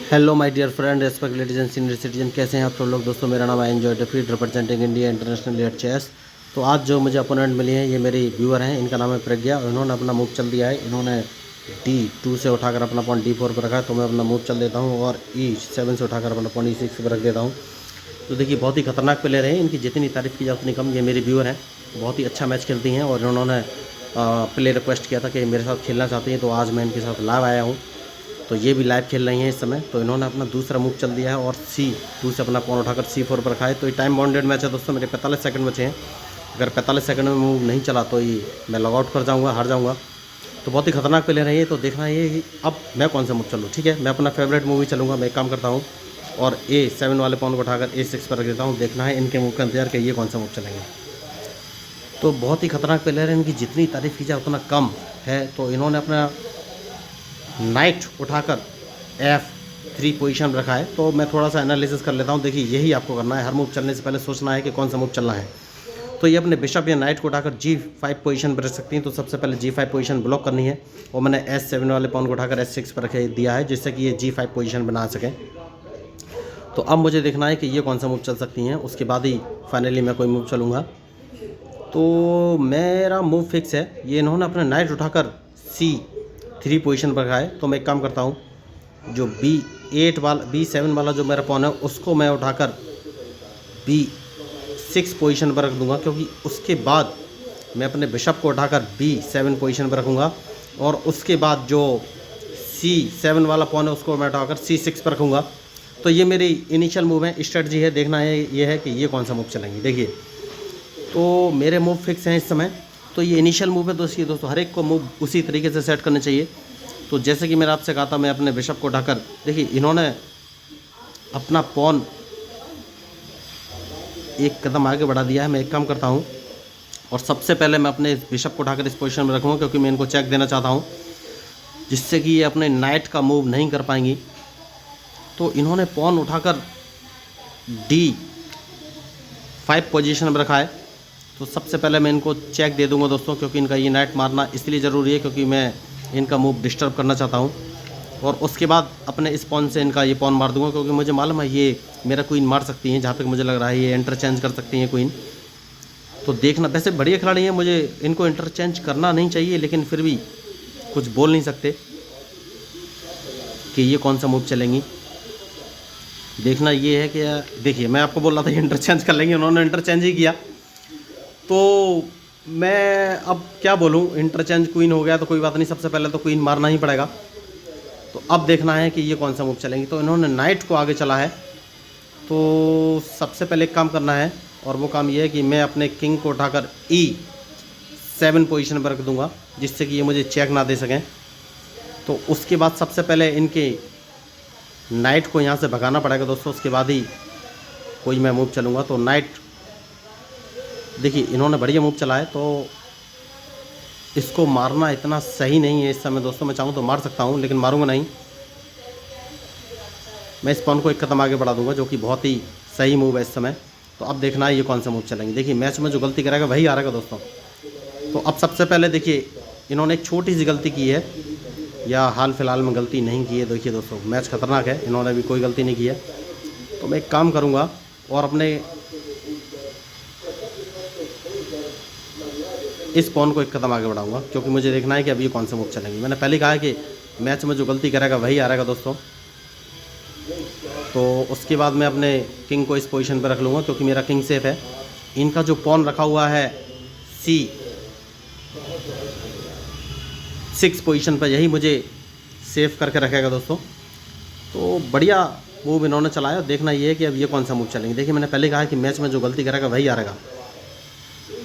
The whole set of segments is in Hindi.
Hello my dear friend, respect ladies and senior citizen, कैसे हैं आप सब लोग। दोस्तों मेरा नाम है एंजॉय डिफीट representing India international at chess. तो आज जो मुझे अपोनेंट मिली हैं ये मेरी व्यूअर हैं, इनका नाम है प्रज्ञा और इन्होंने अपना मूव चल दिया है। इन्होंने D2 से उठाकर अपना पॉइंट D4 पर रखा है, तो मैं अपना मूव चल देता हूँ और E7 से उठाकर अपना पॉइंट E6 पर रख देता हूँ। तो देखिए बहुत ही खतरनाक प्लेयर हैं, इनकी जितनी तारीफ़ की जाए उतनी कम। ये मेरी व्यूअर हैं, बहुत ही अच्छा मैच खेलती हैं और इन्होंने प्ले रिक्वेस्ट किया था कि मेरे साथ खेलना चाहती हैं, तो आज मैं इनके साथ लाइव आया हूँ। तो ये भी लाइव खेल रही हैं इस समय। तो इन्होंने अपना दूसरा मूव चल दिया है और C2 से अपना पॉन उठाकर C4 पर रखा है। तो ये टाइम बाउंडेड मैच है दोस्तों, मेरे 45 सेकंड बचे हैं। अगर 45 सेकंड में मूव नहीं चला तो ये मैं लॉग आउट कर जाऊँगा, हार जाऊँगा। तो बहुत ही खतरनाक प्लेयर है ये। तो देखना ये कि अब मैं कौन सा मूव चलूँ। ठीक है, मैं अपना फेवरेट मूव ही चलूँगा। मैं एक काम करता हूँ और A7 वाले पॉन को उठाकर A6 पर रख देता हूँ। देखना है इनके मूव का इंतजार कि ये कौन सा मूव चलेंगे। तो बहुत ही खतरनाक प्लेयर है, इनकी जितनी तारीफ़ की जाए उतना कम है। तो इन्होंने अपना नाइट उठाकर F3 पोजीशन रखा है। तो मैं थोड़ा सा एनालिसिस कर लेता हूँ। देखिए यही आपको करना है, हर मूव चलने से पहले सोचना है कि कौन सा मूव चलना है। तो ये अपने बिशप या नाइट को उठाकर G5 पोजीशन पर रख सकती हैं। तो सबसे पहले G5 पोजीशन ब्लॉक करनी है और मैंने S7 वाले पॉन को उठाकर S6 पर रख दिया है, जिससे कि ये G5 पोजीशन बना सकें। तो अब मुझे देखना है कि ये कौन सा मूव चल सकती हैं, उसके बाद ही फाइनली मैं कोई मूव चलूँगा। तो मेरा मूव फिक्स है। ये इन्होंने अपना नाइट उठाकर C3 पोजीशन पर रखा है। तो मैं एक काम करता हूँ, जो B7 वाला जो मेरा पॉन है उसको मैं उठाकर B6 पोजीशन पर रख दूंगा, क्योंकि उसके बाद मैं अपने बिशप को उठाकर B7 पोजीशन पर रखूँगा और उसके बाद जो C7 वाला पॉन है उसको मैं उठाकर C6 पर रखूँगा। तो ये मेरी इनिशियल मूव है, स्ट्रेटजी है। देखना है ये है कि ये कौन सा मूव चलेंगे। देखिए तो मेरे मूव फिक्स हैं इस समय। तो ये इनिशियल मूव है दोस्तों, हर एक को मूव उसी तरीके से सेट करने चाहिए। तो जैसे कि मैंने आपसे कहा था, मैं अपने बिशप को उठाकर, देखिए इन्होंने अपना पॉन एक कदम आगे बढ़ा दिया है। मैं एक काम करता हूँ और सबसे पहले मैं अपने बिशप को उठाकर इस पोजीशन में रखूँगा, क्योंकि मैं इनको चेक देना चाहता हूँ, जिससे कि ये अपने नाइट का मूव नहीं कर पाएंगी। तो इन्होंने पॉन उठाकर D5 पोजीशन में रखा है। तो सबसे पहले मैं इनको चेक दे दूंगा दोस्तों, क्योंकि इनका ये नाइट मारना इसलिए ज़रूरी है क्योंकि मैं इनका मूव डिस्टर्ब करना चाहता हूँ। और उसके बाद अपने इस पॉन से इनका ये पॉन मार दूंगा, क्योंकि मुझे मालूम है ये मेरा क्वीन मार सकती हैं। जहाँ तक मुझे लग रहा है ये इंटरचेंज कर सकती हैं क्वीन। तो देखना, वैसे बढ़िया खिलाड़ी हैं, मुझे इनको इंटरचेंज करना नहीं चाहिए, लेकिन फिर भी कुछ बोल नहीं सकते कि ये कौन सा मूव चलेंगी। देखना ये है कि देखिए मैं आपको बोल रहा था ये इंटरचेंज कर लेंगे, उन्होंने इंटरचेंज ही किया। तो मैं अब क्या बोलूँ, इंटरचेंज क्वीन हो गया तो कोई बात नहीं, सबसे पहले तो क्वीन मारना ही पड़ेगा। तो अब देखना है कि ये कौन सा मूव चलेंगे। तो इन्होंने नाइट को आगे चला है। तो सबसे पहले एक काम करना है और वो काम ये है कि मैं अपने किंग को उठाकर E7 पोजीशन पर रख दूंगा, जिससे कि ये मुझे चेक ना दे सकें। तो उसके बाद सबसे पहले इनके नाइट को यहाँ से भगाना पड़ेगा दोस्तों, उसके बाद ही कोई मैं मूव चलूँगा। तो नाइट, देखिए इन्होंने बढ़िया मूव चला है, तो इसको मारना इतना सही नहीं है इस समय दोस्तों। मैं चाहूँ तो मार सकता हूँ, लेकिन मारूंगा नहीं। मैं इस पॉन को एक कदम आगे बढ़ा दूंगा, जो कि बहुत ही सही मूव है इस समय। तो अब देखना है ये कौन सा मूव चलेंगे। देखिए मैच में जो गलती करेगा वही हारेगा दोस्तों। तो अब सबसे पहले देखिए इन्होंने एक छोटी सी गलती की है, या हाल फिलहाल में गलती नहीं की है। देखिए दोस्तों मैच खतरनाक है, इन्होंने भी कोई गलती नहीं की है। तो मैं एक काम करूँगा और अपने इस पॉन को एक कदम आगे बढ़ाऊंगा, क्योंकि मुझे देखना है कि अब ये कौन से मूव चलेंगे। मैंने पहले कहा है कि मैच में जो गलती करेगा वही हारेगा दोस्तों। तो उसके बाद मैं अपने किंग को इस पोजीशन पर रख लूँगा, क्योंकि मेरा किंग सेफ है। इनका जो पॉन रखा हुआ है C6 पोजीशन पर, यही मुझे सेफ करके रखेगा दोस्तों। तो बढ़िया मूव इन्होंने चलाया। देखना ये है कि अब ये कौन सा मूव चलेंगे। देखिए मैंने पहले कहा है कि मैच में जो गलती करेगा वही हारेगा।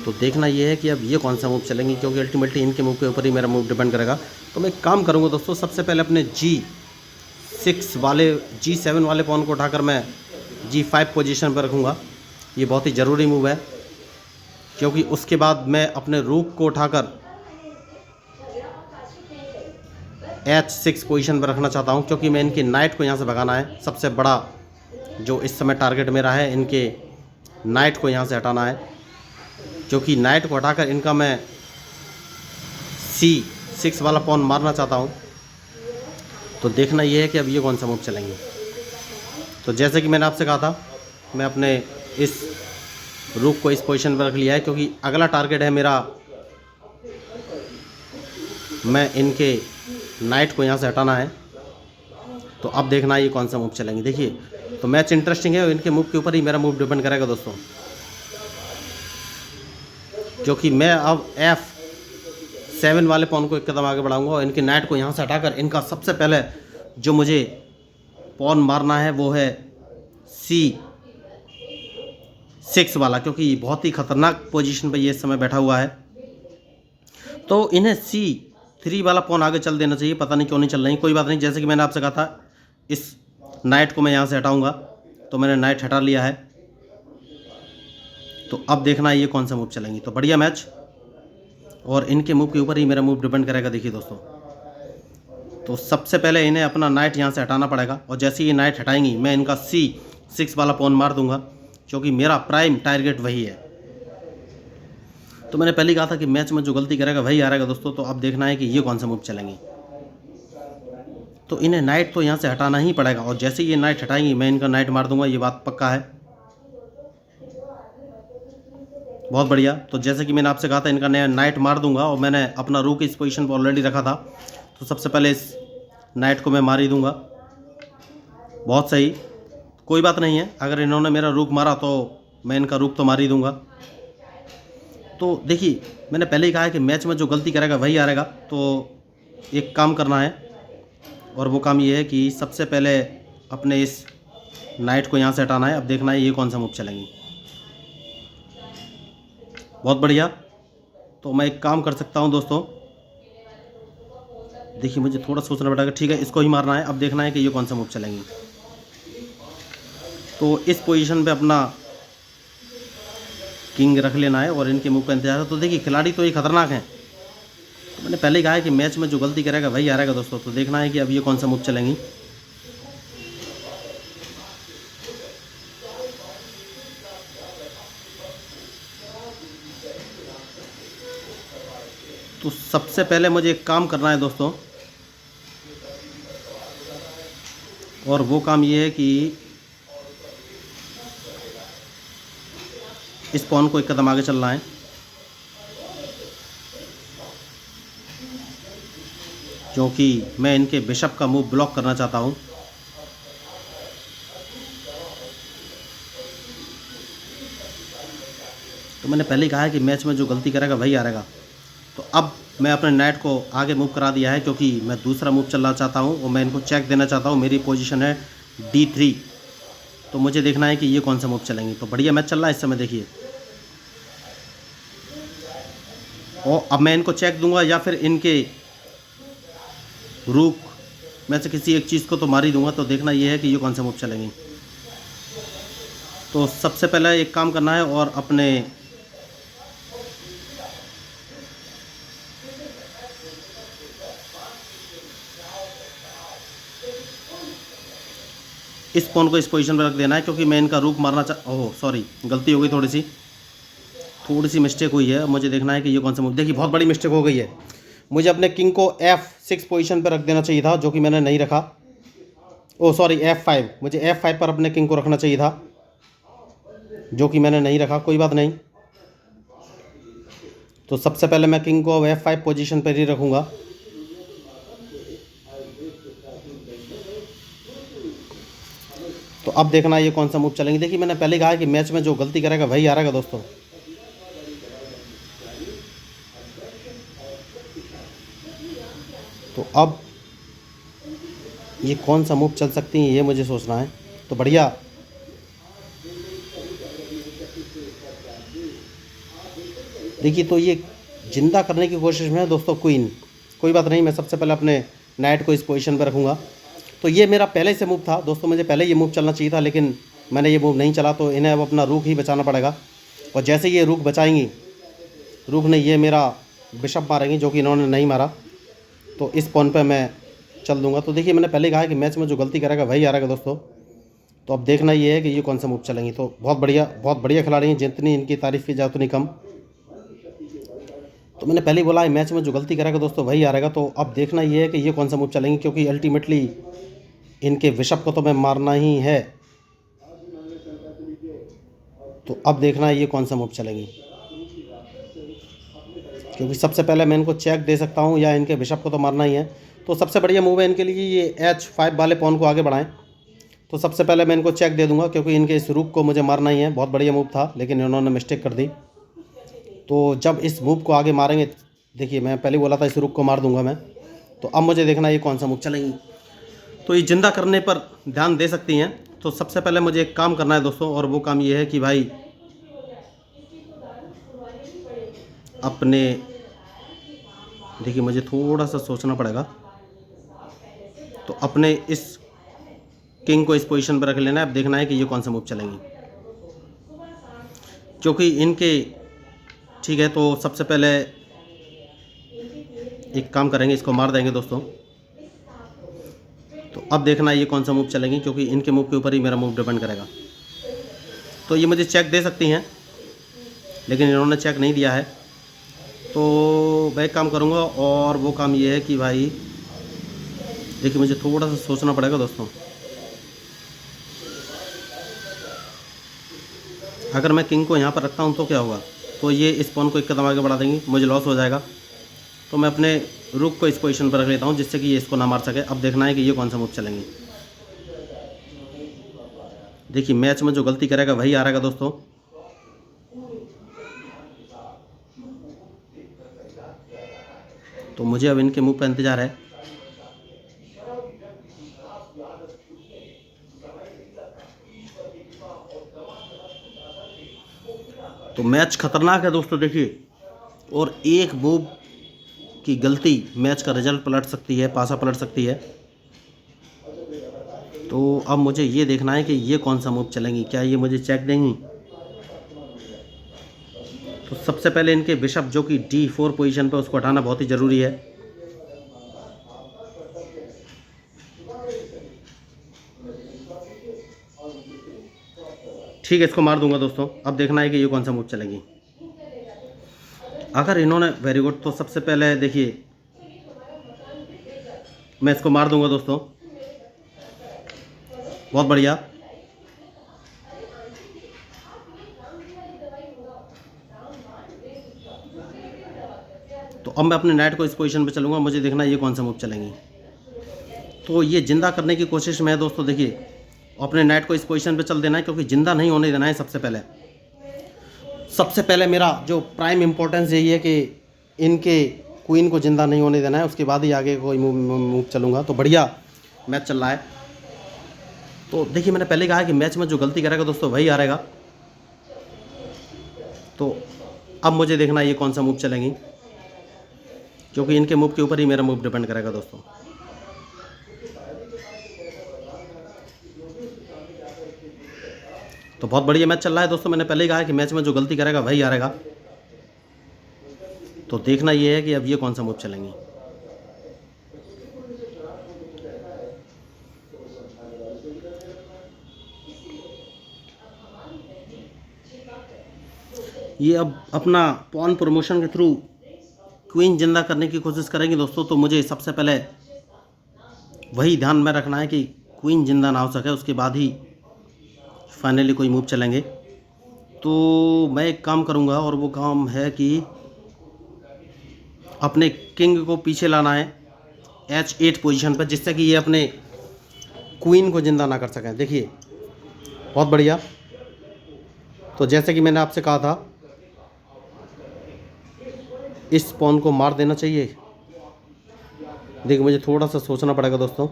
तो देखना ये है कि अब ये कौन सा मूव चलेंगे, क्योंकि अल्टीमेटली इनके मूव के ऊपर ही मेरा मूव डिपेंड करेगा। तो मैं एक काम करूँगा दोस्तों, सबसे पहले अपने G7 वाले पॉन को उठाकर मैं G5 पोजीशन पर रखूँगा। ये बहुत ही ज़रूरी मूव है, क्योंकि उसके बाद मैं अपने रूक को उठाकर H6 पोजीशन पर रखना चाहता हूँ, क्योंकि मैं इनके नाइट को यहाँ से भगाना है। सबसे बड़ा जो इस समय टारगेट मेरा है, इनके नाइट को यहाँ से हटाना है, क्योंकि नाइट को हटाकर इनका मैं C6 वाला पॉन मारना चाहता हूँ। तो देखना ये है कि अब ये कौन सा मूव चलेंगे। तो जैसे कि मैंने आपसे कहा था, मैं अपने इस रूक को इस पोजीशन पर रख लिया है, क्योंकि अगला टारगेट है मेरा, मैं इनके नाइट को यहाँ से हटाना है। तो अब देखना ये कौन सा मूव चलेंगे। देखिए, तो मैच इंटरेस्टिंग है और इनके मूव के ऊपर ही मेरा मूव डिपेंड करेगा दोस्तों, क्योंकि मैं अब F7 वाले पॉन को एक कदम आगे बढ़ाऊंगा और इनके नाइट को यहाँ से हटाकर इनका सबसे पहले जो मुझे पॉन मारना है वो है C6 वाला, क्योंकि बहुत ही खतरनाक पोजीशन पर ये इस समय बैठा हुआ है। तो इन्हें C3 वाला पॉन आगे चल देना चाहिए, पता नहीं क्यों नहीं चल रही। कोई बात नहीं, जैसे कि मैंने आपसे कहा था इस नाइट को मैं यहाँ से हटाऊंगा, तो मैंने नाइट हटा लिया है। तो अब देखना है ये कौन सा मूव चलेंगी। तो बढ़िया मैच, और इनके मूव के ऊपर ही मेरा मूव डिपेंड करेगा। देखिए दोस्तों, तो सबसे पहले इन्हें अपना नाइट यहाँ से हटाना पड़ेगा, और जैसे ये नाइट हटाएंगी मैं इनका C6 वाला पॉन मार दूंगा, क्योंकि मेरा प्राइम टारगेट वही है। तो मैंने पहले कहा था कि मैच में जो गलती करेगा वही हारेगा दोस्तों। तो अब देखना है कि ये कौन सा मूव चलेंगी। तो इन्हें नाइट तो यहाँ से हटाना ही पड़ेगा, और जैसे ये नाइट हटाएंगी मैं इनका नाइट मार दूंगा, ये बात पक्का है। बहुत बढ़िया। तो जैसे कि मैंने आपसे कहा था इनका नाइट मार दूंगा, और मैंने अपना रूक इस पोजीशन पर ऑलरेडी रखा था, तो सबसे पहले इस नाइट को मैं मार ही दूंगा। बहुत सही, कोई बात नहीं है, अगर इन्होंने मेरा रूक मारा तो मैं इनका रूक तो मार ही दूंगा। तो देखिए, मैंने पहले ही कहा है कि मैच में जो गलती करेगा वही हारेगा। तो एक काम करना है, और वो काम ये है कि सबसे पहले अपने इस नाइट को यहाँ से हटाना है। अब देखना है ये कौन सा मूव चलेंगी। बहुत बढ़िया। तो मैं एक काम कर सकता हूँ दोस्तों, देखिए मुझे थोड़ा सोचना पड़ेगा। ठीक है, इसको ही मारना है। अब देखना है कि ये कौन सा मूव चलेंगी। तो इस पोजीशन पे अपना किंग रख लेना है और इनके मूव का इंतजार है। तो देखिए, खिलाड़ी तो ये खतरनाक हैं। तो मैंने पहले ही कहा है कि मैच में जो गलती करेगा वही हारेगा दोस्तों। तो देखना है कि अब ये कौन सा मूव चलेंगी। तो सबसे पहले मुझे एक काम करना है दोस्तों, और वो काम ये है कि इस पॉन को एक कदम आगे चलना है, क्योंकि मैं इनके बिशप का मूव ब्लॉक करना चाहता हूं। तो मैंने पहले ही कहा है कि मैच में जो गलती करेगा वही हारेगा। तो अब मैं अपने नाइट को आगे मूव करा दिया है, क्योंकि मैं दूसरा मूव चलना चाहता हूं और मैं इनको चेक देना चाहता हूं। मेरी पोजीशन है D3। तो मुझे देखना है कि ये कौन सा मूव चलेंगी। तो बढ़िया मैच चल रहा है इस समय, देखिए। और अब मैं इनको चेक दूंगा, या फिर इनके रूक में से किसी एक चीज़ को तो मार ही दूंगा। तो देखना ये है कि ये कौन सा मूव चलेंगी। तो सबसे पहले एक काम करना है, और अपने इस पॉन को इस पोजीशन पर रख देना है, क्योंकि मैं इनका रूक मारना ओह सॉरी, गलती हो गई, थोड़ी सी मिस्टेक हुई है। मुझे देखना है कि ये कौन सा मूव। देखिए, बहुत बड़ी मिस्टेक हो गई है। मुझे अपने किंग को F6 पोजीशन पर रख देना चाहिए था, जो कि मैंने नहीं रखा। Oh sorry, F5। मुझे F5 पर अपने किंग को रखना चाहिए था, जो कि मैंने नहीं रखा। कोई बात नहीं। तो सबसे पहले मैं किंग को F5 पोजीशन पर ही रखूँगा। तो अब देखना ये कौन सा मूव चलेंगे। देखिए, मैंने पहले कहा कि मैच में जो गलती करेगा वही हारेगा दोस्तों। तो अब ये कौन सा मूव चल सकती है, ये मुझे सोचना है। तो बढ़िया, देखिए, तो ये जिंदा करने की कोशिश में है दोस्तों क्वीन। कोई बात नहीं, मैं सबसे पहले अपने नाइट को इस पोजीशन पर रखूँगा। तो ये मेरा पहले से मूव था दोस्तों, मुझे पहले ये मूव चलना चाहिए था, लेकिन मैंने ये मूव नहीं चला। तो इन्हें अब अपना रूक ही बचाना पड़ेगा, और जैसे ये रूक बचाएंगी, रूक ने ये मेरा बिशप मारेंगी, जो कि इन्होंने नहीं मारा। तो इस पॉन पे मैं चल दूंगा। तो देखिए, मैंने पहले कहा कि मैच में जो गलती करेगा वही हारेगा दोस्तों। तो अब देखना ये है कि ये कौन सा मूव चलेंगी। तो बहुत बढ़िया खिलाड़ी हैं, जितनी इनकी तारीफ़ की जाए उतनी कम। तो मैंने पहले ही बोला है मैच में जो गलती करेगा दोस्तों वही हारेगा। तो अब देखना ये है कि ये कौन सा मूव चलेंगे, क्योंकि अल्टीमेटली इनके बिशप को तो मैं मारना ही है। तो अब देखना है ये कौन सा मूव चलेंगी, क्योंकि सबसे पहले मैं इनको चेक दे सकता हूँ या इनके बिशप को तो मारना ही है। तो सबसे बढ़िया मूव है इनके लिए ये H5 वाले पॉन को आगे बढ़ाएं। तो सबसे पहले मैं इनको चेक दे दूंगा, क्योंकि इनके इस रूक को मुझे मारना ही है। बहुत बढ़िया मूव था, लेकिन इन्होंने मिस्टेक कर दी। तो जब इस मूव को आगे मारेंगे, देखिए मैं पहले बोला था इस रूक को मार दूंगा मैं। तो अब मुझे देखना ये कौन सा मूव चलेंगी। तो ये जिंदा करने पर ध्यान दे सकती हैं। तो सबसे पहले मुझे एक काम करना है दोस्तों, और वो काम ये है कि भाई अपने, देखिए मुझे थोड़ा सा सोचना पड़ेगा। तो अपने इस किंग को इस पोजीशन पर रख लेना है। अब देखना है कि ये कौन सा मूव चलेंगी, क्योंकि इनके, ठीक है। तो सबसे पहले एक काम करेंगे, इसको मार देंगे दोस्तों। तो अब देखना है ये कौन सा मूव चलेंगी, क्योंकि इनके मूव के ऊपर ही मेरा मूव डिपेंड करेगा। तो ये मुझे चेक दे सकती हैं, लेकिन इन्होंने चेक नहीं दिया है। तो मैं एक काम करूँगा, और वो काम ये है कि भाई देखिए मुझे थोड़ा सा सोचना पड़ेगा दोस्तों। अगर मैं किंग को यहाँ पर रखता हूँ तो क्या होगा, तो ये इस पॉन को एक कदम आगे बढ़ा देंगी, मुझे लॉस हो जाएगा। तो मैं अपने रुक को इस पोजीशन पर रख लेता हूँ, जिससे कि ये इसको ना मार सके। अब देखना है कि ये कौन सा मूव चलेंगे। देखिए मैच में जो गलती करेगा वही हारेगा दोस्तों। तो मुझे अब इनके मूव का इंतज़ार है। तो मैच खतरनाक है दोस्तों, देखिए, और एक मूव की गलती मैच का रिजल्ट पलट सकती है, पासा पलट सकती है। तो अब मुझे ये देखना है कि ये कौन सा मूव चलेंगी, क्या ये मुझे चेक देंगी। तो सबसे पहले इनके बिशप जो कि D4 पोजीशन पे, उसको हटाना बहुत ही ज़रूरी है। ठीक है, इसको मार दूंगा दोस्तों। अब देखना है कि ये कौन सा मूव चलेगी। अगर इन्होंने, वेरी गुड, तो सबसे पहले देखिए मैं इसको मार दूंगा दोस्तों। बहुत बढ़िया। तो अब मैं अपने नाइट को इस पोजीशन पे चलूँगा, मुझे देखना है ये कौन सा मूव चलेंगी। तो ये जिंदा करने की कोशिश में है दोस्तों। देखिए अपने नाइट को इस पोजीशन पे चल देना है, क्योंकि जिंदा नहीं होने देना है। सबसे पहले मेरा जो प्राइम इम्पोर्टेंस यही है कि इनके क्वीन को जिंदा नहीं होने देना है, उसके बाद ही आगे कोई मूव चलूँगा। तो बढ़िया मैच चल रहा है। तो देखिए मैंने पहले कहा कि मैच में जो गलती करेगा दोस्तों वही हारेगा। तो अब मुझे देखना है ये कौन सा मूव चलेंगी, क्योंकि इनके मूव के ऊपर ही मेरा मूव डिपेंड करेगा दोस्तों। तो बहुत बढ़िया मैच चल रहा है दोस्तों। मैंने पहले ही कहा कि मैच में जो गलती करेगा वही हारेगा। तो देखना ये है कि अब ये कौन सा मूव चलेंगी। ये अब अपना पॉन प्रमोशन के थ्रू क्वीन जिंदा करने की कोशिश करेंगे दोस्तों। तो मुझे सबसे पहले वही ध्यान में रखना है कि क्वीन जिंदा ना हो सके, उसके बाद ही फाइनली कोई मूव चलेंगे। तो मैं एक काम करूंगा, और वो काम है कि अपने किंग को पीछे लाना है H8 पोजीशन पर, जिससे कि ये अपने क्वीन को जिंदा ना कर सकें। देखिए बहुत बढ़िया। तो जैसे कि मैंने आपसे कहा था, इस पॉन को मार देना चाहिए। देखिए मुझे थोड़ा सा सोचना पड़ेगा दोस्तों।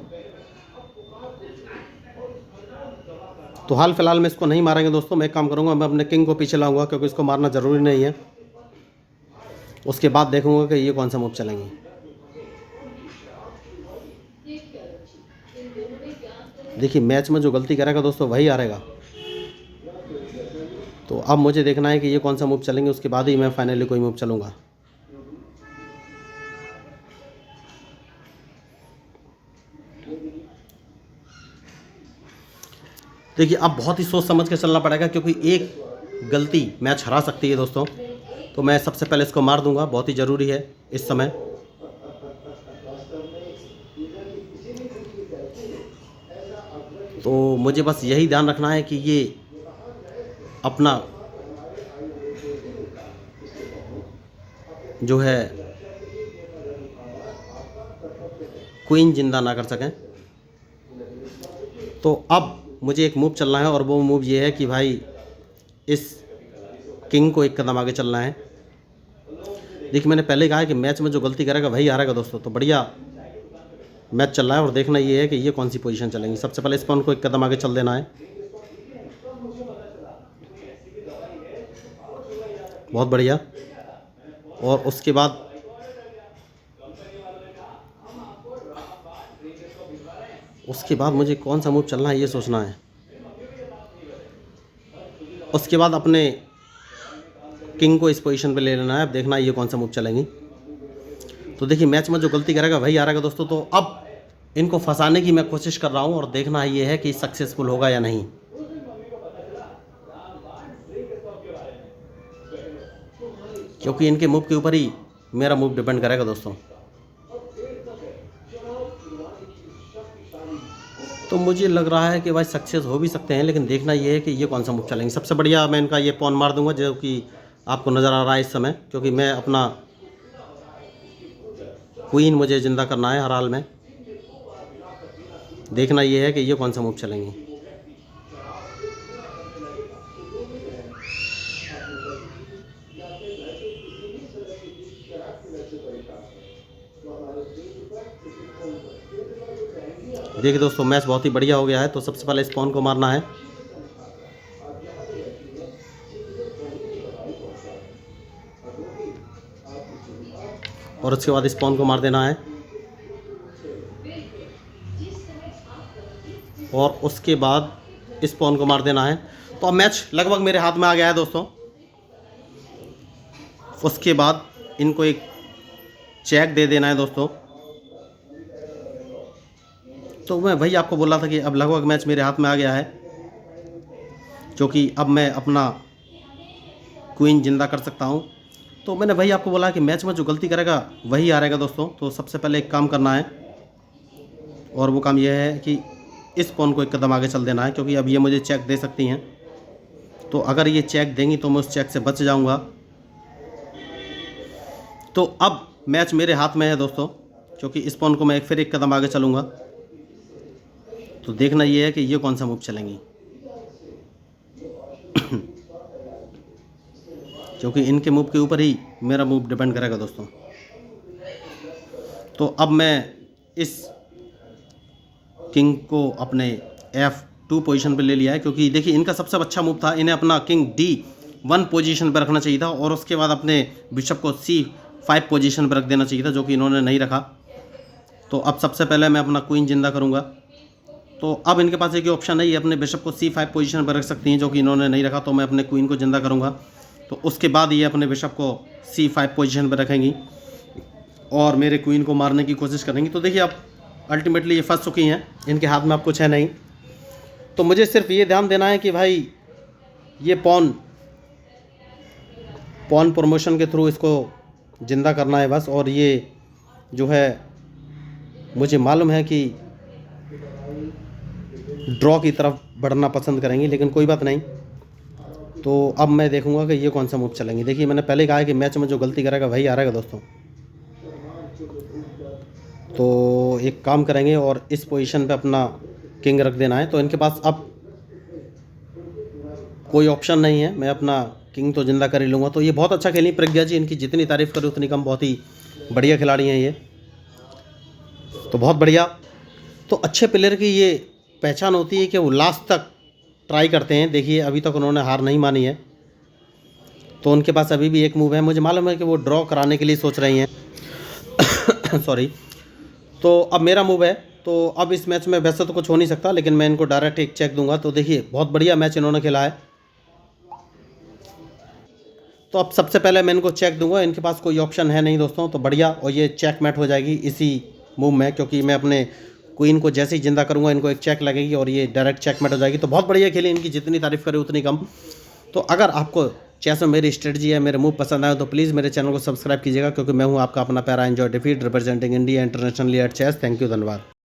तो हाल फिलहाल में इसको नहीं मारेंगे दोस्तों। मैं एक काम करूंगा, मैं अपने किंग को पीछे लाऊंगा, क्योंकि इसको मारना ज़रूरी नहीं है। उसके बाद देखूंगा कि ये कौन सा मूव चलेंगे। देखिए मैच में जो गलती करेगा दोस्तों वही हारेगा। तो अब मुझे देखना है कि ये कौन सा मूव चलेंगे, उसके बाद ही मैं फाइनली कोई मूव चलूँगा। देखिए अब बहुत ही सोच समझ के चलना पड़ेगा, क्योंकि एक गलती मैच हरा सकती है दोस्तों। तो मैं सबसे पहले इसको मार दूंगा, बहुत ही ज़रूरी है इस समय। तो मुझे बस यही ध्यान रखना है कि ये अपना जो है क्वीन जिंदा ना कर सकें। तो अब मुझे एक मूव चलना है और वो मूव ये है कि भाई इस किंग को एक कदम आगे चलना है। देखिए मैंने पहले कहा है कि मैच में जो गलती करेगा वही हारेगा दोस्तों। तो बढ़िया मैच चल रहा है और देखना ये है कि ये कौन सी पोजीशन चलेंगी। सबसे पहले इस पॉन को एक कदम आगे चल देना है, बहुत बढ़िया। और उसके बाद मुझे कौन सा मूव चलना है ये सोचना है। उसके बाद अपने किंग को इस पोजीशन पे ले लेना है। अब देखना ये कौन सा मूव चलेंगी। तो देखिए मैच में जो गलती करेगा वही हारेगा दोस्तों। तो अब इनको फंसाने की मैं कोशिश कर रहा हूँ और देखना ये है कि सक्सेसफुल होगा या नहीं। क्योंकि इनके मूव के ऊपर ही मेरा मूव डिपेंड करेगा दोस्तों। तो मुझे लग रहा है कि भाई सक्सेस हो भी सकते हैं, लेकिन देखना ये है कि ये कौन सा मूव चलेंगे। सबसे बढ़िया मैं इनका ये पॉन मार दूंगा जो कि आपको नज़र आ रहा है इस समय, क्योंकि मैं अपना क्वीन मुझे ज़िंदा करना है हर हाल में। देखना ये है कि ये कौन सा मूव चलेंगे। देखिए दोस्तों मैच बहुत ही बढ़िया हो गया है। तो सबसे पहले इस पॉन को मारना है और उसके बाद इस पॉन को मार देना है और उसके बाद इस पॉन को मार देना है। तो अब मैच लगभग मेरे हाथ में आ गया है दोस्तों। उसके बाद इनको एक चेक दे देना है दोस्तों। तो मैं वही आपको बोला था कि अब लगभग मैच मेरे हाथ में आ गया है, क्योंकि अब मैं अपना क्वीन जिंदा कर सकता हूं। तो मैंने वही आपको बोला कि मैच में जो गलती करेगा वही हारेगा दोस्तों। तो सबसे पहले एक काम करना है और वो काम यह है कि इस पॉन को एक कदम आगे चल देना है, क्योंकि अब ये मुझे चेक दे सकती हैं। तो अगर ये चेक देंगी तो मैं उस चेक से बच जाऊंगा। तो अब मैच मेरे हाथ में है दोस्तों, क्योंकि इस पॉन को मैं फिर एक कदम आगे चलूँगा। तो देखना ये है कि ये कौन सा मूव चलेंगी, क्योंकि इनके मूव के ऊपर ही मेरा मूव डिपेंड करेगा दोस्तों। तो अब मैं इस किंग को अपने F2 पोजीशन पे ले लिया है, क्योंकि देखिए इनका सबसे अच्छा मूव था, इन्हें अपना किंग D1 पोजीशन पर रखना चाहिए था और उसके बाद अपने बिशप को C5 पोजीशन पर रख देना चाहिए था, जो कि इन्होंने नहीं रखा। तो अब सबसे पहले मैं अपना क्वीन जिंदा करूँगा। तो अब इनके पास एक ऑप्शन है, ये अपने बिशप को C5 पोजीशन पर रख सकती हैं, जो कि इन्होंने नहीं रखा। तो मैं अपने क्वीन को जिंदा करूँगा। तो उसके बाद ये अपने बिशप को C5 पोजीशन पर रखेंगी और मेरे क्वीन को मारने की कोशिश करेंगी। तो देखिए अब अल्टीमेटली ये फंस चुकी हैं, इनके हाथ में अब कुछ है नहीं। तो मुझे सिर्फ ये ध्यान देना है कि भाई ये पॉन प्रमोशन के थ्रू इसको ज़िंदा करना है बस। और ये जो है मुझे मालूम है कि ड्रॉ की तरफ बढ़ना पसंद करेंगी, लेकिन कोई बात नहीं। तो अब मैं देखूंगा कि ये कौन सा मूव चलेंगे। देखिए मैंने पहले कहा है कि मैच में जो गलती करेगा वही हारेगा दोस्तों। तो एक काम करेंगे और इस पोजीशन पे अपना किंग रख देना है। तो इनके पास अब कोई ऑप्शन नहीं है, मैं अपना किंग तो जिंदा कर ही लूँगा। तो ये बहुत अच्छा खेली प्रज्ञा जी, इनकी जितनी तारीफ़ करें उतनी कम, बहुत ही बढ़िया खिलाड़ी हैं ये, तो बहुत बढ़िया। तो अच्छे प्लेयर की ये पहचान होती है कि वो लास्ट तक ट्राई करते हैं। देखिए अभी तक उन्होंने हार नहीं मानी है, तो उनके पास अभी भी एक मूव है। मुझे मालूम है कि वो ड्रॉ कराने के लिए सोच रही हैं सॉरी। तो अब मेरा मूव है। तो अब इस मैच में वैसे तो कुछ हो नहीं सकता, लेकिन मैं इनको डायरेक्ट एक चेक दूंगा। तो देखिए बहुत बढ़िया मैच इन्होंने खेला है। तो अब सबसे पहले मैं इनको चेक दूंगा, इनके पास कोई ऑप्शन है नहीं दोस्तों। तो बढ़िया, और ये चेक मैट हो जाएगी इसी मूव में, क्योंकि मैं अपने क्वीन को जैसे ही जिंदा करूंगा इनको एक चेक लगेगी और ये डायरेक्ट चेक मैट हो जाएगी। तो बहुत बढ़िया खेली, इनकी जितनी तारीफ़ करें उतनी कम। तो अगर आपको चेस में मेरी स्ट्रेटजी है, मेरे मूव पसंद आए तो प्लीज़ मेरे चैनल को सब्सक्राइब कीजिएगा, क्योंकि मैं हूँ आपका अपना प्यारा एंजॉय डिफीट representing India internationally at chess. Thank you, धन्यवाद।